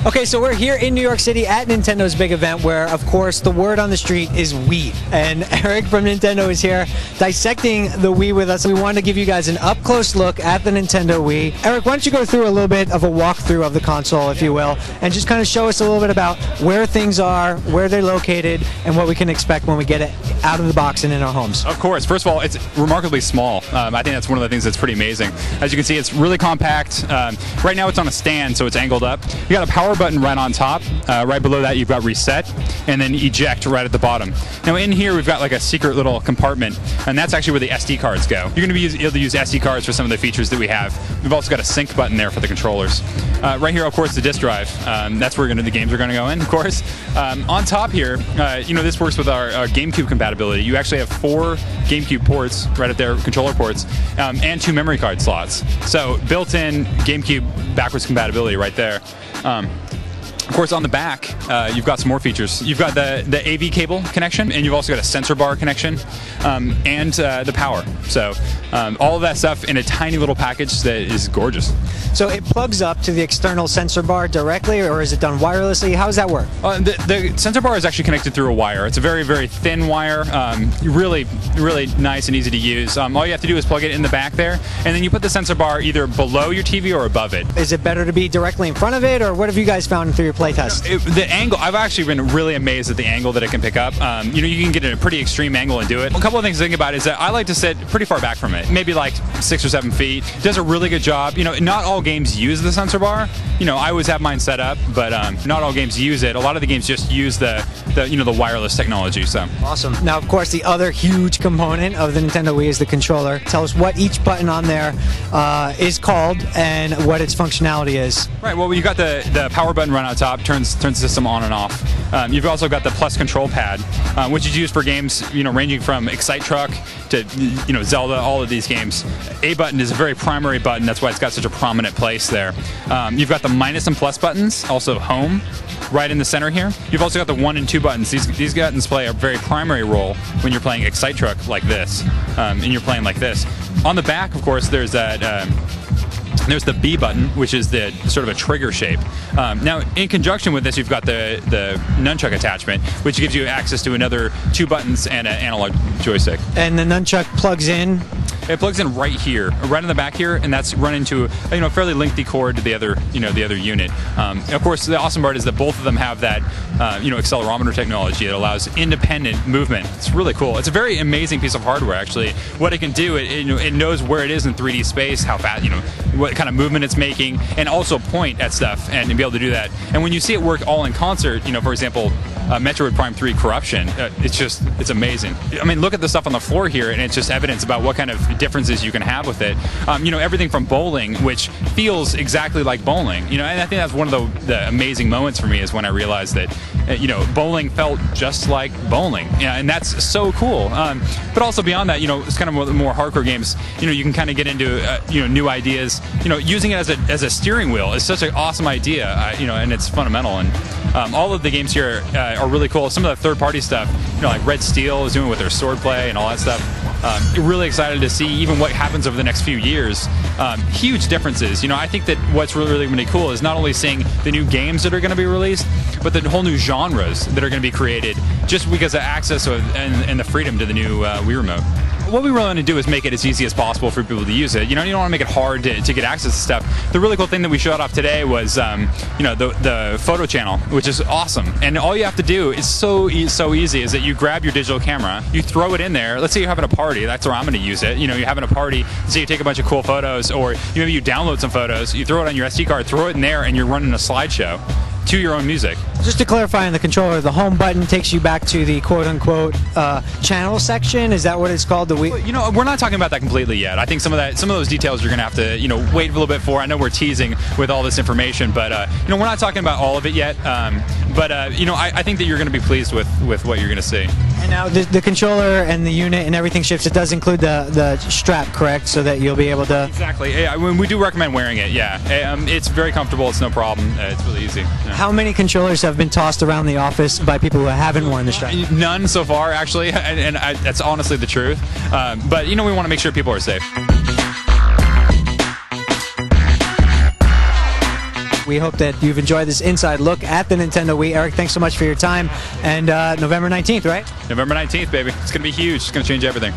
Okay, so we're here in New York City at Nintendo's big event where, of course, the word on the street is Wii. And Eric from Nintendo is here dissecting the Wii with us. We wanted to give you guys an up-close look at the Nintendo Wii. Eric, why don't you go through a little bit of a walkthrough of the console, if you will, and just kind of show us a little bit about where things are, where they're located, and what we can expect when we get it out of the box and in our homes. Of course. First of all, it's remarkably small. I think that's one of the things that's pretty amazing. As you can see, it's really compact. Right now it's on a stand, so it's angled up. You got a power button right on top. Right below that, you've got reset, and then eject right at the bottom. Now in here, we've got like a secret little compartment, and that's actually where the SD cards go. You're going to be able to use SD cards for some of the features that we have. We've also got a sync button there for the controllers. Right here, of course, the disk drive. That's where the games are going to go in, of course. On top here, this works with our GameCube compatibility. You actually have 4 GameCube ports right up there, controller ports, and 2 memory card slots. So built-in GameCube backwards compatibility right there. Of course, on the back, you've got some more features. You've got the AV cable connection, and you've also got a sensor bar connection, and the power. So all of that stuff in a tiny little package that is gorgeous. So it plugs up to the external sensor bar directly, or is it done wirelessly? How does that work? The sensor bar is actually connected through a wire. It's a very, very thin wire, really, really nice and easy to use. All you have to do is plug it in the back there, and then you put the sensor bar either below your TV or above it. Is it better to be directly in front of it, or what have you guys found through your playtest? The angle, I've actually been really amazed at the angle that it can pick up. You can get in a pretty extreme angle and do it. A couple of things to think about is that I like to sit pretty far back from it, maybe like 6 or 7 feet. Does a really good job. Not all games use the sensor bar. I always have mine set up, but not all games use it. A lot of the games just use the wireless technology. So awesome. Now, of course, the other huge component of the Nintendo Wii is the controller. Tell us what each button on there is called and what its functionality is. Right. Well, you got the power button right on top, turns the system on and off. You've also got the plus control pad, which is used for games ranging from Excite Truck to Zelda, all of these games. A button is a very primary button. That's why it's got such a prominent place there. You've got the minus and plus buttons, also home, right in the center here. You've also got the 1 and 2 buttons. These buttons play a very primary role when you're playing Excite Truck like this, and you're playing like this. On the back, of course, there's that. There's the B button, which is the sort of a trigger shape. Now, in conjunction with this, you've got the nunchuck attachment, which gives you access to another 2 buttons and an analog joystick. And the nunchuck plugs in? It plugs in right here, right in the back here, and that's run into a fairly lengthy cord to the other unit. Of course, the awesome part is that both of them have that accelerometer technology that allows independent movement. It's really cool. It's a very amazing piece of hardware, actually. What it can do, it knows where it is in 3D space, how fast, what kind of movement it's making, and also point at stuff and be able to do that. And when you see it work all in concert, for example, Metroid Prime 3 Corruption, it's amazing. I mean, look at the stuff on the floor here, and it's just evidence about what kind of differences you can have with it. Everything from bowling, which feels exactly like bowling. And I think that's one of the amazing moments for me is when I realized that, bowling felt just like bowling. And that's so cool. But also beyond that, it's kind of more hardcore games. You can kind of get into new ideas. Using it as a steering wheel is such an awesome idea. And it's fundamental. And all of the games here are really cool. Some of the third-party stuff, like Red Steel is doing with their swordplay and all that stuff. Really excited to see even what happens over the next few years. Huge differences. I think that what's really going to be cool is not only seeing the new games that are going to be released, but the whole new genres that are going to be created just because of access and the freedom to the new Wii Remote. What we really want to do is make it as easy as possible for people to use it. You don't want to make it hard to get access to stuff. The really cool thing that we showed off today was, the photo channel, which is awesome. And all you have to do is so easy is that you grab your digital camera, you throw it in there. Let's say you're having a party. That's where I'm going to use it. You're having a party. Say you take a bunch of cool photos, or maybe you download some photos. You throw it on your SD card, throw it in there, and you're running a slideshow to your own music. Just to clarify on the controller, the home button takes you back to the quote-unquote channel section. Is that what it's called? The Wii? Well, we're not talking about that completely yet. I think some of those details you're going to have to wait a little bit for. I know we're teasing with all this information, but we're not talking about all of it yet. I think that you're going to be pleased with what you're going to see. And now the controller and the unit and everything ships. It does include the strap, correct? So that you'll be able to. Exactly. Yeah, we do recommend wearing it. Yeah, it's very comfortable. It's no problem. It's really easy. Yeah. How many controllers have been tossed around the office by people who haven't worn the strap? None so far, actually, and that's honestly the truth. But we want to make sure people are safe. We hope that you've enjoyed this inside look at the Nintendo Wii. Eric, thanks so much for your time. And November 19th, right? November 19th, baby. It's going to be huge. It's going to change everything.